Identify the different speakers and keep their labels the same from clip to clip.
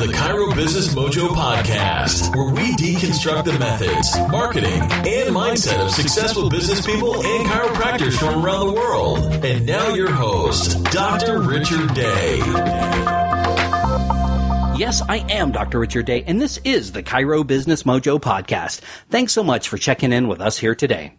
Speaker 1: the Cairo Business Mojo podcast, where we deconstruct the methods, marketing, and mindset of successful business people and chiropractors from around the world. And now your host, Dr. Richard Day.
Speaker 2: Yes, I am Dr. Richard Day, and this is the Cairo Business Mojo podcast. Thanks so much for checking in with us here today.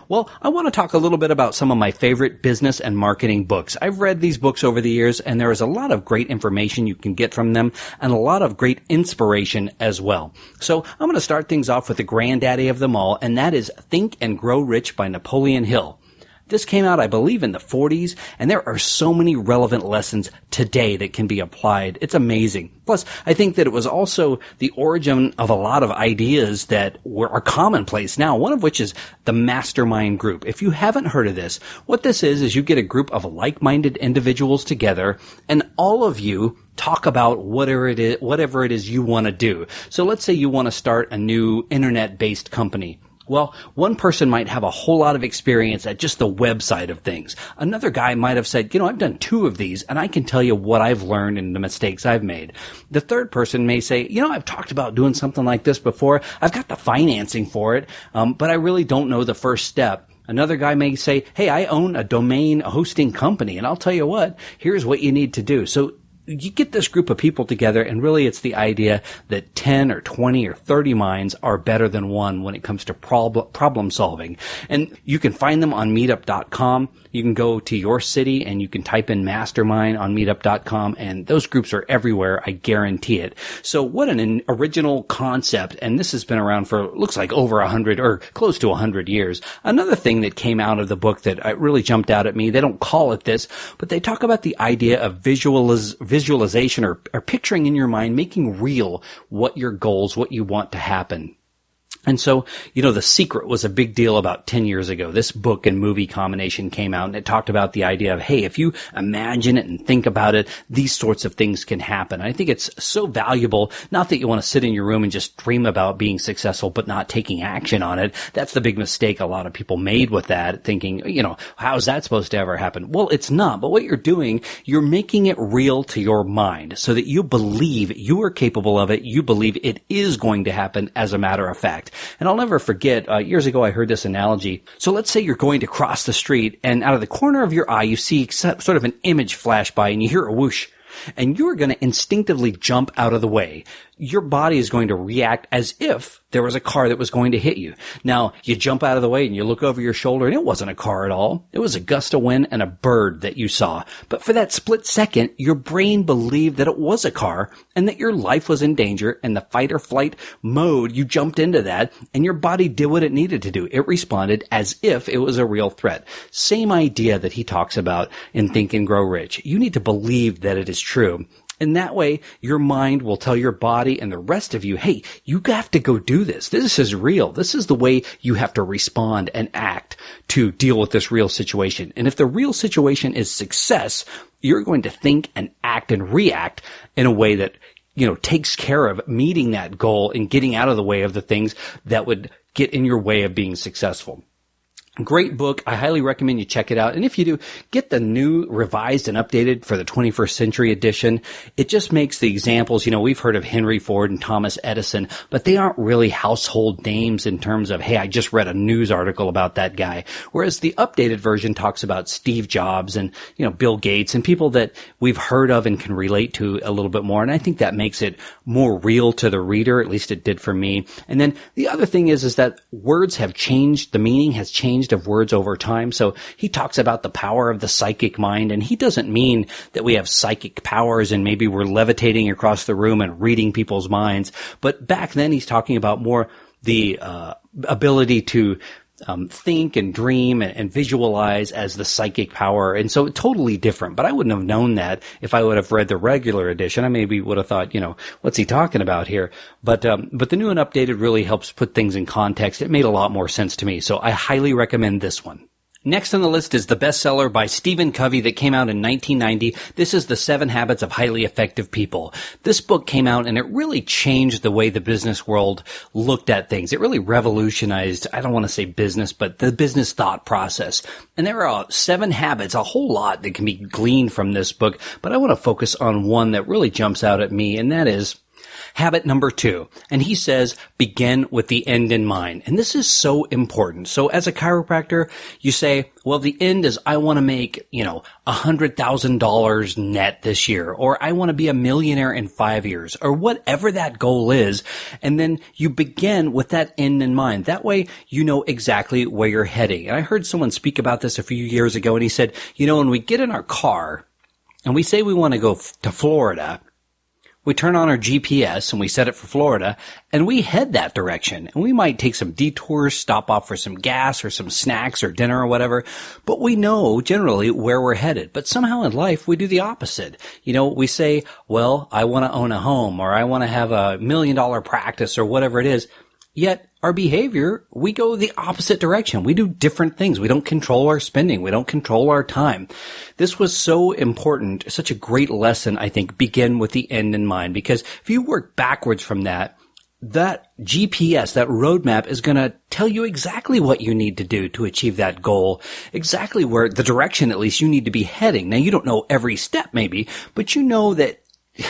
Speaker 2: Well, I want to talk a little bit about some of my favorite business and marketing books. I've read these books over the years, and there is a lot of great information you can get from them and a lot of great inspiration as well. So I'm going to start things off with the granddaddy of them all, and that is Think and Grow Rich by Napoleon Hill. This came out, I believe, in the 40s, and there are so many relevant lessons today that can be applied. It's amazing. Plus, I think that it was also the origin of a lot of ideas that are commonplace now, one of which is the Mastermind Group. If you haven't heard of this, what this is you get a group of like-minded individuals together, and all of you talk about whatever it is you want to do. So let's say you want to start a new internet-based company. Well, one person might have a whole lot of experience at just the website of things. Another guy might have said, I've done 2 of these and I can tell you what I've learned and the mistakes I've made. The third person may say, I've talked about doing something like this before. I've got the financing for it, but I really don't know the first step. Another guy may say, hey, I own a domain hosting company and I'll tell you what, here's what you need to do. So you get this group of people together, and really it's the idea that 10 or 20 or 30 minds are better than one when it comes to problem solving. And you can find them on meetup.com. You can go to your city and you can type in Mastermind on meetup.com, and those groups are everywhere, I guarantee it. So what an original concept, and this has been around for, looks like over 100 or close to 100 years. Another thing that came out of the book that really jumped out at me, they don't call it this, but they talk about the idea of visualization or picturing in your mind, making real what your goals, what you want to happen. And so, The Secret was a big deal about 10 years ago. This book and movie combination came out, and it talked about the idea of, hey, if you imagine it and think about it, these sorts of things can happen. I think it's so valuable, not that you want to sit in your room and just dream about being successful, but not taking action on it. That's the big mistake a lot of people made with that, thinking, how is that supposed to ever happen? Well, it's not. But what you're doing, you're making it real to your mind so that you believe you are capable of it. You believe it is going to happen as a matter of fact. And I'll never forget, years ago I heard this analogy. So let's say you're going to cross the street, and out of the corner of your eye you see sort of an image flash by, and you hear a whoosh, and you're going to instinctively jump out of the way. Your body is going to react as if there was a car that was going to hit you. Now, you jump out of the way and you look over your shoulder, and it wasn't a car at all. It was a gust of wind and a bird that you saw. But for that split second, your brain believed that it was a car and that your life was in danger, and the fight or flight mode, you jumped into that, and your body did what it needed to do. It responded as if it was a real threat. Same idea that he talks about in Think and Grow Rich. You need to believe that it is true. And that way, your mind will tell your body and the rest of you, hey, you have to go do this. This is real. This is the way you have to respond and act to deal with this real situation. And if the real situation is success, you're going to think and act and react in a way that, takes care of meeting that goal and getting out of the way of the things that would get in your way of being successful. Great book. I highly recommend you check it out. And if you do, get the new, revised, and updated for the 21st century edition. It just makes the examples, we've heard of Henry Ford and Thomas Edison, but they aren't really household names in terms of, hey, I just read a news article about that guy. Whereas the updated version talks about Steve Jobs and, Bill Gates and people that we've heard of and can relate to a little bit more. And I think that makes it more real to the reader. At least it did for me. And then the other thing is that words have changed. The meaning has changed of words over time. So he talks about the power of the psychic mind, and he doesn't mean that we have psychic powers and maybe we're levitating across the room and reading people's minds. But back then he's talking about more the ability to think and dream and visualize as the psychic power. And so totally different. But I wouldn't have known that if I would have read the regular edition. I maybe would have thought, what's he talking about here? But the new and updated really helps put things in context. It made a lot more sense to me. So I highly recommend this one. Next on the list is the bestseller by Stephen Covey that came out in 1990. This is The 7 Habits of Highly Effective People. This book came out and it really changed the way the business world looked at things. It really revolutionized, I don't want to say business, but the business thought process. And there are 7 habits, a whole lot that can be gleaned from this book, but I want to focus on one that really jumps out at me, and that is Habit number 2, and he says, begin with the end in mind. And this is so important. So as a chiropractor, you say, well, the end is I want to make, $100,000 net this year, or I want to be a millionaire in 5 years, or whatever that goal is. And then you begin with that end in mind. That way, you know exactly where you're heading. And I heard someone speak about this a few years ago, and he said, when we get in our car and we say we want to go to Florida, we turn on our GPS and we set it for Florida and we head that direction. And we might take some detours, stop off for some gas or some snacks or dinner or whatever, but we know generally where we're headed. But somehow in life, we do the opposite. We say, well, I want to own a home, or I want to have $1 million practice, or whatever it is. Yet our behavior, we go the opposite direction. We do different things. We don't control our spending. We don't control our time. This was so important, such a great lesson, I think, begin with the end in mind. Because if you work backwards from that GPS, that roadmap is going to tell you exactly what you need to do to achieve that goal, exactly where the direction at least you need to be heading. Now, you don't know every step maybe, but you know that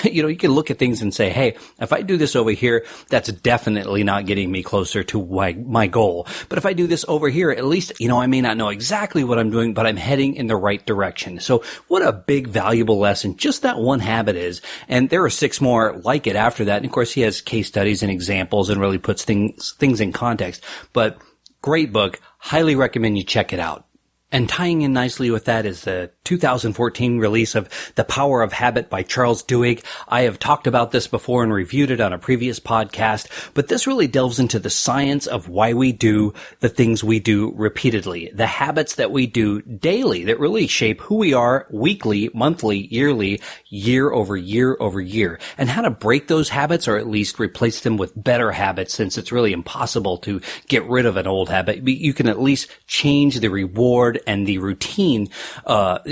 Speaker 2: you can look at things and say, hey, if I do this over here, that's definitely not getting me closer to my goal. But if I do this over here, at least, I may not know exactly what I'm doing, but I'm heading in the right direction. So what a big, valuable lesson just that one habit is. And there are 6 more like it after that. And of course, he has case studies and examples and really puts things in context. But great book. Highly recommend you check it out. And tying in nicely with that is the 2014 release of The Power of Habit by Charles Duhigg. I have talked about this before and reviewed it on a previous podcast, but this really delves into the science of why we do the things we do repeatedly, the habits that we do daily that really shape who we are weekly, monthly, yearly, year over year over year, and how to break those habits or at least replace them with better habits, since it's really impossible to get rid of an old habit. You can at least change the reward and the routine.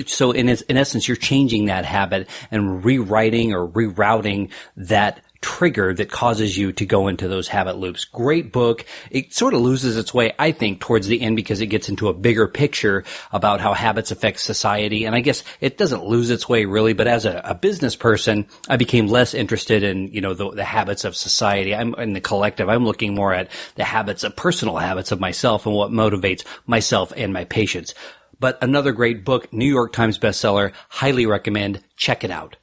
Speaker 2: So in essence, you're changing that habit and rewriting or rerouting that trigger that causes you to go into those habit loops. Great book. It sort of loses its way, I think, towards the end because it gets into a bigger picture about how habits affect society. And I guess it doesn't lose its way really, but as a business person, I became less interested in, the habits of society. I'm in the collective. I'm looking more at the personal habits of myself and what motivates myself and my patients. But another great book, New York Times bestseller, highly recommend. Check it out.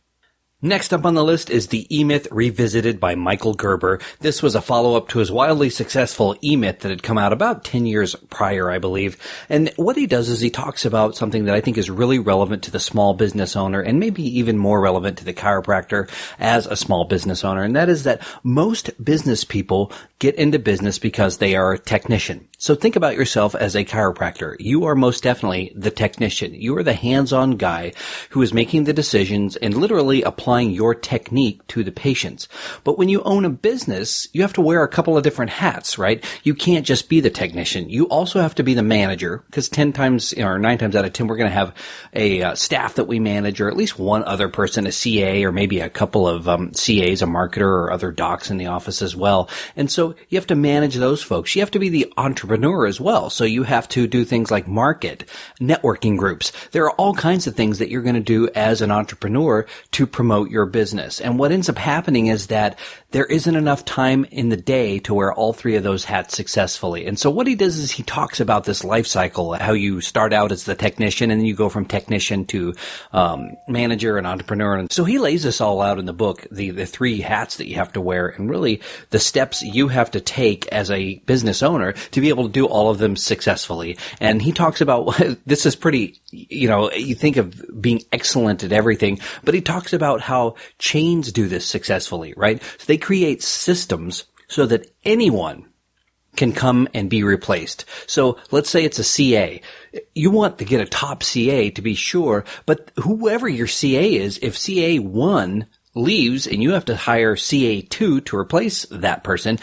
Speaker 2: Next up on the list is the E-Myth Revisited by Michael Gerber. This was a follow-up to his wildly successful E-Myth that had come out about 10 years prior, I believe. And what he does is he talks about something that I think is really relevant to the small business owner and maybe even more relevant to the chiropractor as a small business owner. And that is that most business people get into business because they are a technician. So think about yourself as a chiropractor. You are most definitely the technician. You are the hands-on guy who is making the decisions and literally applying your technique to the patients. But when you own a business, you have to wear a couple of different hats, right? You can't just be the technician. You also have to be the manager, because 10 times or 9 times out of 10, we're going to have a staff that we manage, or at least one other person, a CA, or maybe a couple of CAs, a marketer, or other docs in the office as well. And so you have to manage those folks. You have to be the entrepreneur as well. So you have to do things like market, networking groups. There are all kinds of things that you're going to do as an entrepreneur to promote your business. And what ends up happening is that there isn't enough time in the day to wear all 3 of those hats successfully. And so what he does is he talks about this life cycle, how you start out as the technician and then you go from technician to manager and entrepreneur. And so he lays this all out in the book, the 3 hats that you have to wear and really the steps you have to take as a business owner to be able to do all of them successfully. And he talks about, this is pretty, you think of being excellent at everything, but he talks about how chains do this successfully, right? So they create systems so that anyone can come and be replaced. So let's say it's a CA. You want to get a top CA to be sure, but whoever your CA is, if CA1 leaves and you have to hire CA2 to replace that person,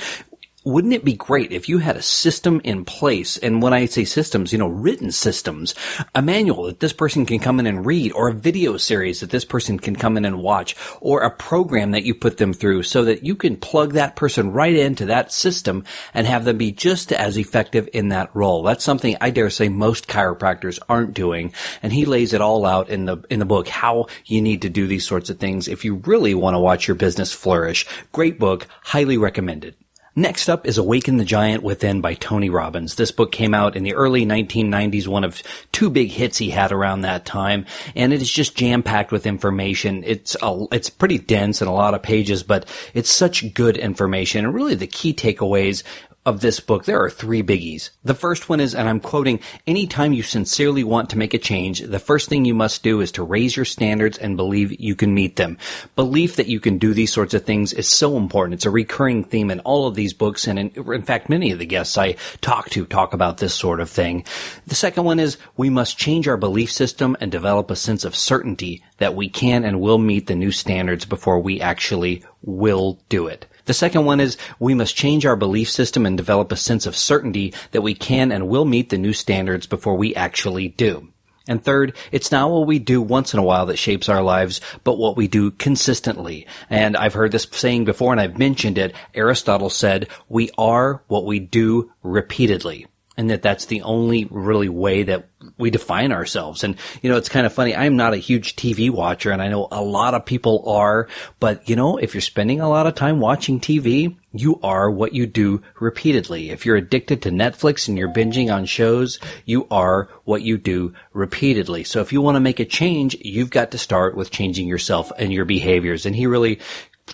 Speaker 2: wouldn't it be great if you had a system in place? And when I say systems, written systems, a manual that this person can come in and read, or a video series that this person can come in and watch, or a program that you put them through so that you can plug that person right into that system and have them be just as effective in that role. That's something I dare say most chiropractors aren't doing. And he lays it all out in the book, how you need to do these sorts of things if you really want to watch your business flourish. Great book, highly recommended. Next up is Awaken the Giant Within by Tony Robbins. This book came out in the early 1990s, one of two big hits he had around that time, and it is just jam-packed with information. It's pretty dense and a lot of pages, but it's such good information. And really the key takeaways of this book, there are three biggies. The first one is, and I'm quoting, anytime you sincerely want to make a change, the first thing you must do is to raise your standards and believe you can meet them. Belief that you can do these sorts of things is so important. It's a recurring theme in all of these books, and in fact, many of the guests I talk about this sort of thing. The second one is, we must change our belief system and develop a sense of certainty that we can and will meet the new standards before we actually will do it. The second one is, we must change our belief system and develop a sense of certainty that we can and will meet the new standards before we actually do. And third, it's not what we do once in a while that shapes our lives, but what we do consistently. And I've heard this saying before, and I've mentioned it. Aristotle said, we are what we do repeatedly. And that's the only really way that we define ourselves. And, it's kind of funny. I'm not a huge TV watcher, and I know a lot of people are. But, if you're spending a lot of time watching TV, you are what you do repeatedly. If you're addicted to Netflix and you're binging on shows, you are what you do repeatedly. So if you want to make a change, you've got to start with changing yourself and your behaviors. And he really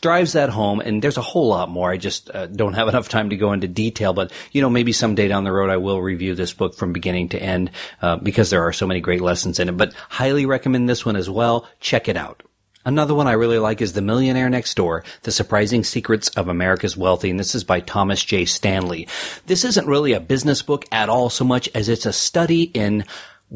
Speaker 2: drives that home, and there's a whole lot more. I just don't have enough time to go into detail, but maybe someday down the road I will review this book from beginning to end because there are so many great lessons in it. But highly recommend this one as well. Check it out. Another one I really like is The Millionaire Next Door, The Surprising Secrets of America's Wealthy, and this is by Thomas J. Stanley. This isn't really a business book at all so much as it's a study in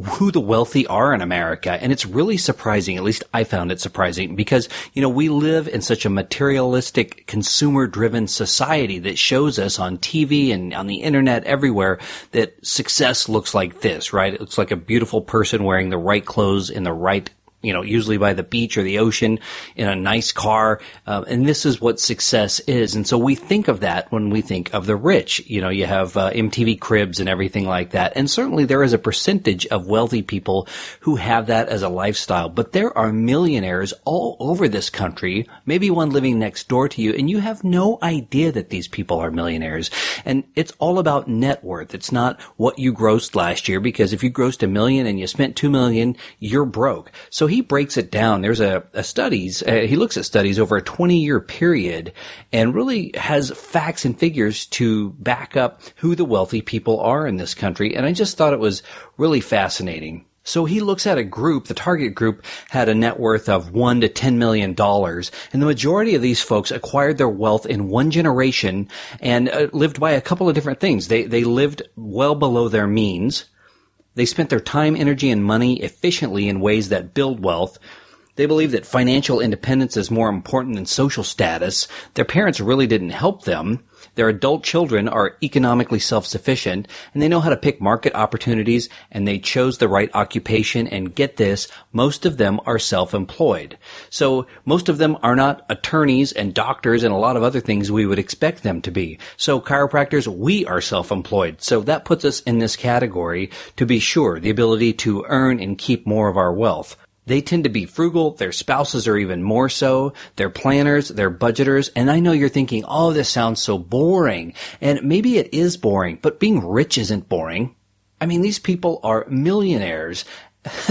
Speaker 2: who the wealthy are in America. And it's really surprising, at least I found it surprising, because, we live in such a materialistic, consumer-driven society that shows us on TV and on the internet everywhere that success looks like this, right? It looks like a beautiful person wearing the right clothes in the right usually by the beach or the ocean in a nice car. And this is what success is. And so we think of that when we think of the rich. You have MTV Cribs and everything like that. And certainly there is a percentage of wealthy people who have that as a lifestyle. But there are millionaires all over this country, maybe one living next door to you, and you have no idea that these people are millionaires. And it's all about net worth. It's not what you grossed last year, because if you grossed $1 million and you spent $2 million, you're broke. So he breaks it down. There's he looks at studies over a 20-year period and really has facts and figures to back up who the wealthy people are in this country. And I just thought it was really fascinating. So he looks at a group, the target group had a net worth of $1 to $10 million, and the majority of these folks acquired their wealth in one generation and lived by a couple of different things. They lived well below their means. They spent their time, energy, and money efficiently in ways that build wealth. They believe that financial independence is more important than social status. Their parents really didn't help them. Their adult children are economically self-sufficient, and they know how to pick market opportunities, and they chose the right occupation, and get this, most of them are self-employed. So most of them are not attorneys and doctors and a lot of other things we would expect them to be. So chiropractors, we are self-employed. So that puts us in this category, to be sure, the ability to earn and keep more of our wealth. They tend to be frugal. Their spouses are even more so. They're planners. They're budgeters. And I know you're thinking, oh, this sounds so boring. And maybe it is boring, but being rich isn't boring. I mean, these people are millionaires.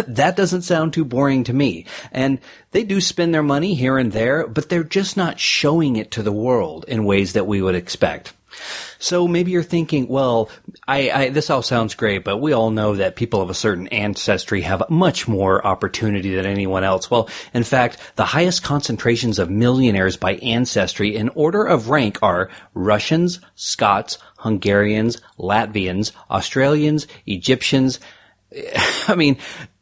Speaker 2: That doesn't sound too boring to me. And they do spend their money here and there, but they're just not showing it to the world in ways that we would expect. So maybe you're thinking, well, this all sounds great, but we all know that people of a certain ancestry have much more opportunity than anyone else. Well, in fact, the highest concentrations of millionaires by ancestry in order of rank are Russians, Scots, Hungarians, Latvians, Australians, Egyptians. I mean,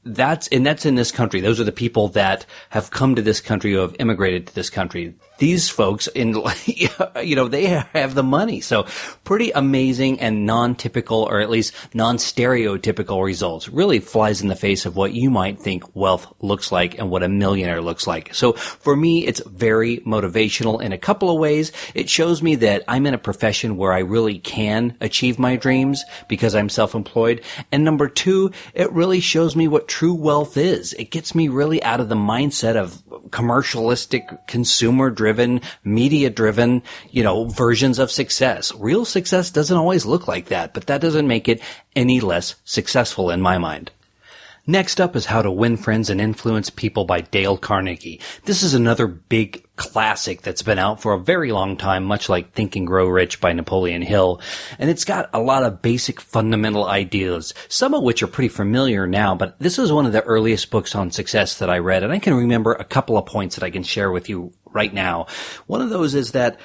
Speaker 2: that's in this country. Those are the people that have come to this country, who have immigrated to this country. these folks they have the money. So pretty amazing and non-typical, or at least non-stereotypical results. Really flies in the face of what you might think wealth looks like and what a millionaire looks like. So for me, it's very motivational in a couple of ways. It shows me that I'm in a profession where I really can achieve my dreams because I'm self-employed. And number two, it really shows me what true wealth is. It gets me really out of the mindset of commercialistic, consumer-driven, media-driven, versions of success. Real success doesn't always look like that, but that doesn't make it any less successful in my mind. Next up is How to Win Friends and Influence People by Dale Carnegie. This is another big classic that's been out for a very long time, much like Think and Grow Rich by Napoleon Hill. And it's got a lot of basic fundamental ideas, some of which are pretty familiar now, but this is one of the earliest books on success that I read, and I can remember a couple of points that I can share with you right now. One of those is that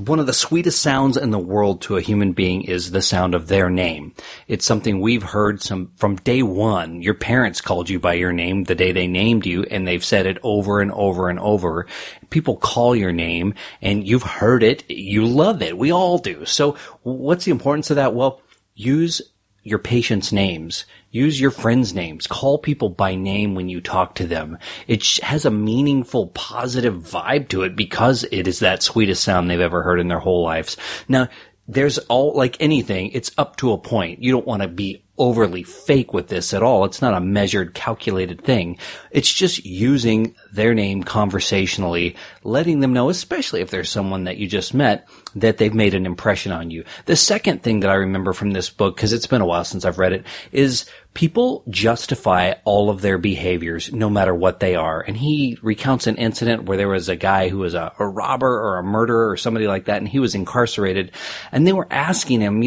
Speaker 2: one of the sweetest sounds in the world to a human being is the sound of their name. It's something we've heard from day one. Your parents called you by your name the day they named you, and they've said it over and over and over. People call your name, and you've heard it. You love it. We all do. So what's the importance of that? Well, use your patients' names. Use your friends' names. Call people by name when you talk to them. It has a meaningful, positive vibe to it because it is that sweetest sound they've ever heard in their whole lives. Now, there's like anything, it's up to a point. You don't want to be overly fake with this at all. It's not a measured, calculated thing. It's just using their name conversationally, letting them know, especially if there's someone that you just met, that they've made an impression on you. The second thing that I remember from this book, because it's been a while since I've read it, is people justify all of their behaviors, no matter what they are. And he recounts an incident where there was a guy who was a robber or a murderer or somebody like that, and he was incarcerated. And they were asking him,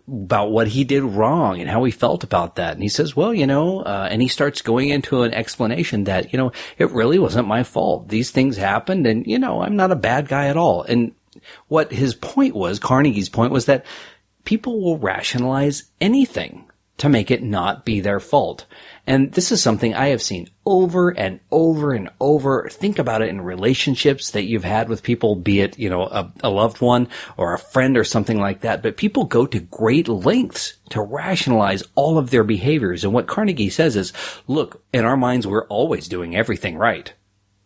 Speaker 2: about what he did wrong and how he felt about that. And he says, well, and he starts going into an explanation that, it really wasn't my fault. These things happened and, I'm not a bad guy at all. And what his point was, Carnegie's point was that people will rationalize anything to make it not be their fault. And this is something I have seen over and over and over. Think about it in relationships that you've had with people, be it, a loved one or a friend or something like that. But people go to great lengths to rationalize all of their behaviors. And what Carnegie says is, look, in our minds, we're always doing everything right.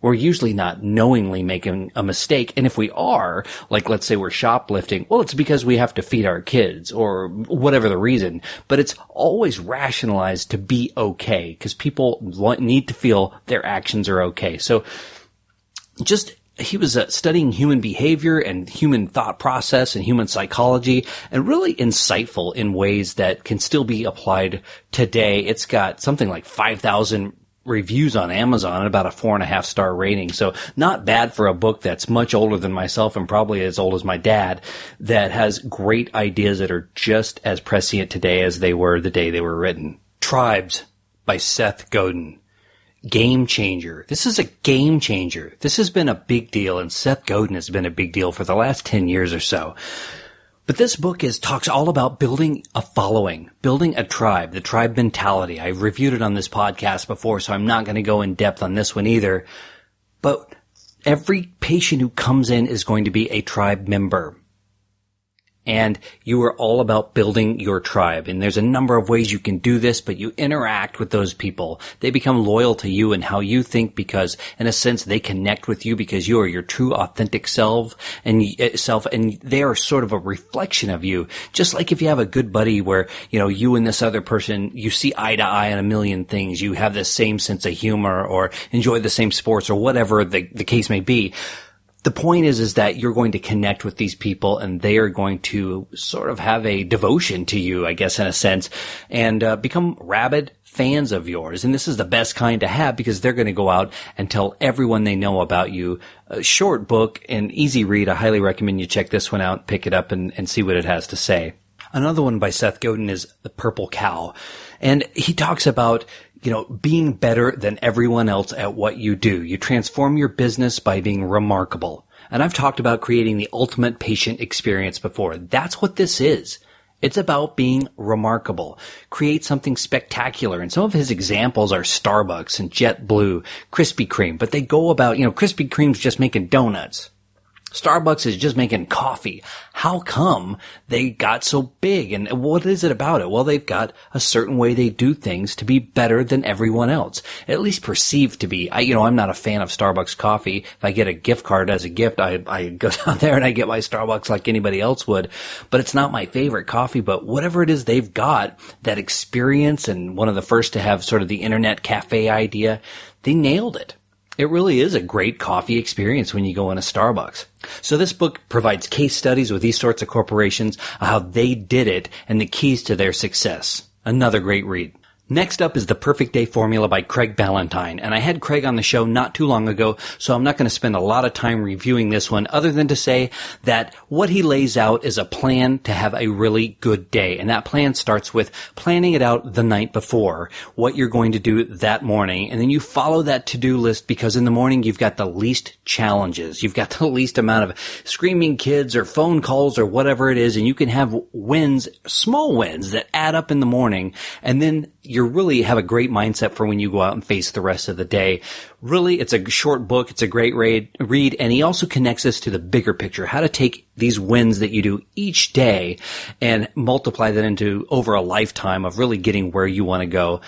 Speaker 2: We're usually not knowingly making a mistake. And if we are, like let's say we're shoplifting, well, it's because we have to feed our kids or whatever the reason. But it's always rationalized to be okay because people need to feel their actions are okay. So he was studying human behavior and human thought process and human psychology and really insightful in ways that can still be applied today. It's got something like 5,000 reviews on Amazon and about a 4.5 star rating. So not bad for a book that's much older than myself and probably as old as my dad, that has great ideas that are just as prescient today as they were the day they were written. Tribes by Seth Godin. Game changer. This is a game changer. This has been a big deal, and Seth Godin has been a big deal for the last 10 years or so. But this book talks all about building a following, building a tribe, the tribe mentality. I've reviewed it on this podcast before, so I'm not going to go in depth on this one either. But every patient who comes in is going to be a tribe member. And you are all about building your tribe. And there's a number of ways you can do this, but you interact with those people. They become loyal to you and how you think because, in a sense, they connect with you because you are your true authentic self, and they are sort of a reflection of you. Just like if you have a good buddy where, you and this other person, you see eye to eye on a million things, you have the same sense of humor or enjoy the same sports or whatever the case may be. The point is that you're going to connect with these people and they are going to sort of have a devotion to you, I guess, in a sense, and become rabid fans of yours. And this is the best kind to have because they're going to go out and tell everyone they know about you. A short book and easy read. I highly recommend you check this one out, pick it up and see what it has to say. Another one by Seth Godin is The Purple Cow. And he talks about, being better than everyone else at what you do. You transform your business by being remarkable. And I've talked about creating the ultimate patient experience before. That's what this is. It's about being remarkable. Create something spectacular. And some of his examples are Starbucks and JetBlue, Krispy Kreme. But they go about, Krispy Kreme's just making donuts. Starbucks is just making coffee. How come they got so big? And what is it about it? Well, they've got a certain way they do things to be better than everyone else. At least perceived to be. I'm not a fan of Starbucks coffee. If I get a gift card as a gift, I go down there and I get my Starbucks like anybody else would. But it's not my favorite coffee. But whatever it is they've got, that experience, and one of the first to have sort of the internet cafe idea, they nailed it. It really is a great coffee experience when you go in a Starbucks. So this book provides case studies with these sorts of corporations, how they did it, and the keys to their success. Another great read. Next up is The Perfect Day Formula by Craig Ballantyne. And I had Craig on the show not too long ago, so I'm not going to spend a lot of time reviewing this one other than to say that what he lays out is a plan to have a really good day. And that plan starts with planning it out the night before, what you're going to do that morning. And then you follow that to-do list because in the morning you've got the least challenges. You've got the least amount of screaming kids or phone calls or whatever it is. And you can have wins, small wins that add up in the morning. And then you really have a great mindset for when you go out and face the rest of the day. Really, it's a short book. It's a great read. And he also connects us to the bigger picture, how to take these wins that you do each day and multiply that into over a lifetime of really getting where you want to go.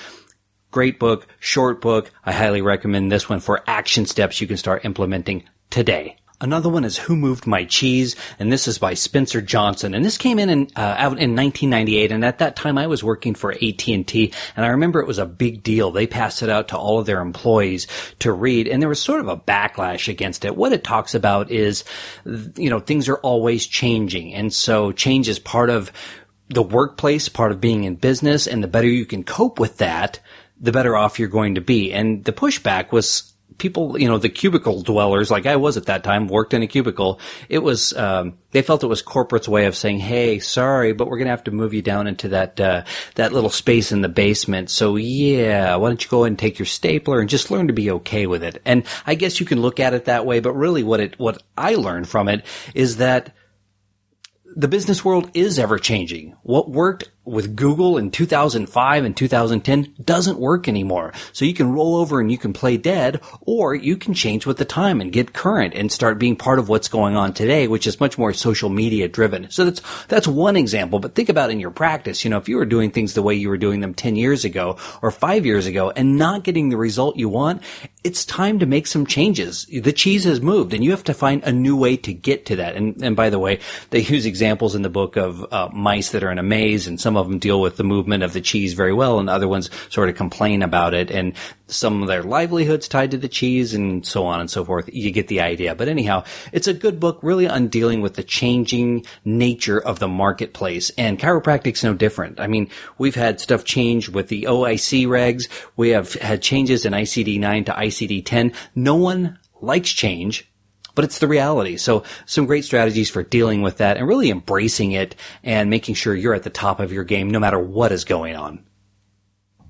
Speaker 2: Great book, short book. I highly recommend this one for action steps you can start implementing today. Another one is Who Moved My Cheese? And this is by Spencer Johnson. And this came out in 1998. And at that time, I was working for AT&T. And I remember it was a big deal. They passed it out to all of their employees to read. And there was sort of a backlash against it. What it talks about is, things are always changing. And so change is part of the workplace, part of being in business. And the better you can cope with that, the better off you're going to be. And the pushback was, people, the cubicle dwellers, like I was at that time, worked in a cubicle. It was, they felt it was corporate's way of saying, hey, sorry, but we're going to have to move you down into that little space in the basement. So yeah, why don't you go ahead and take your stapler and just learn to be okay with it? And I guess you can look at it that way, but really what I learned from it is that the business world is ever changing. What worked with Google in 2005 and 2010 doesn't work anymore. So you can roll over and you can play dead, or you can change with the time and get current and start being part of what's going on today, which is much more social media driven. So that's one example, but think about in your practice, if you were doing things the way you were doing them 10 years ago or 5 years ago and not getting the result you want, it's time to make some changes. The cheese has moved and you have to find a new way to get to that. And by the way, they use examples in the book of mice that are in a maze, and some of them deal with the movement of the cheese very well, and other ones sort of complain about it, and some of their livelihoods tied to the cheese, and so on and so forth. You get the idea. But anyhow, it's a good book really on dealing with the changing nature of the marketplace, and chiropractic's no different. I mean, we've had stuff change with the OIC regs. We have had changes in ICD-9 to ICD-10. No one likes change, but it's the reality. So some great strategies for dealing with that and really embracing it and making sure you're at the top of your game no matter what is going on.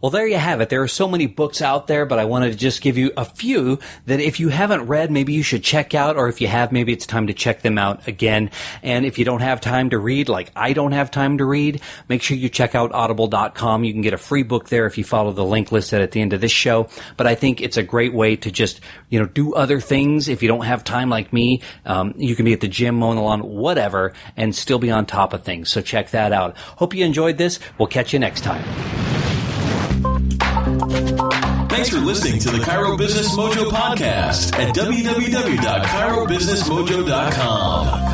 Speaker 2: Well, there you have it. There are so many books out there, but I wanted to just give you a few that if you haven't read, maybe you should check out, or if you have, maybe it's time to check them out again. And if you don't have time to read, like I don't have time to read, make sure you check out audible.com. You can get a free book there if you follow the link listed at the end of this show. But I think it's a great way to just, do other things. If you don't have time like me, you can be at the gym, mowing the lawn, whatever, and still be on top of things. So check that out. Hope you enjoyed this. We'll catch you next time.
Speaker 1: Thanks for listening to the Chiro Business Mojo podcast at www.chirobusinessmojo.com.